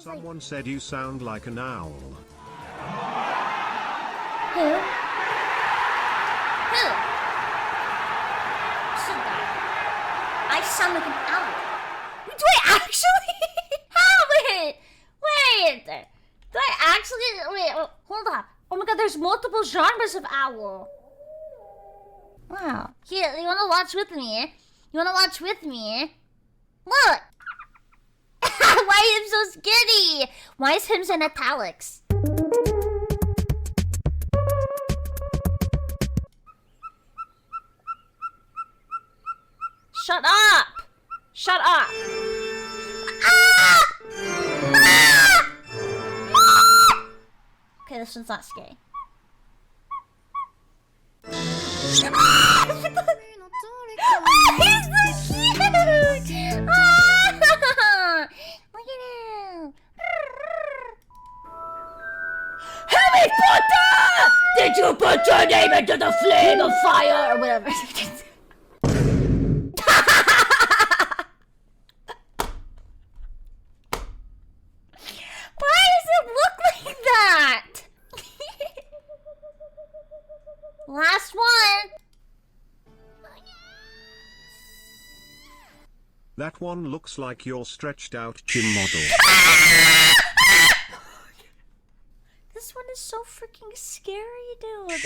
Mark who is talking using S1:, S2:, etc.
S1: Someone said you sound like an owl.
S2: Who? Who? Said that? I sound like an owl. Do I actually? How? Wait. Do I actually? Wait, hold up. Oh my god, there's multiple genres of owl. Wow. Here, you wanna watch with me? Look! Why is him so skinny? Why is him in italics? Shut up! Shut up! Ah! Ah! Okay, this one's not scary. He's so cute! Ah! Look at him! Harry Potter! Did you put your name into the flame of fire? Or whatever. Why does it look like that? Last one.
S1: That one looks like your stretched out gym model.
S2: This one is so freaking scary, dude.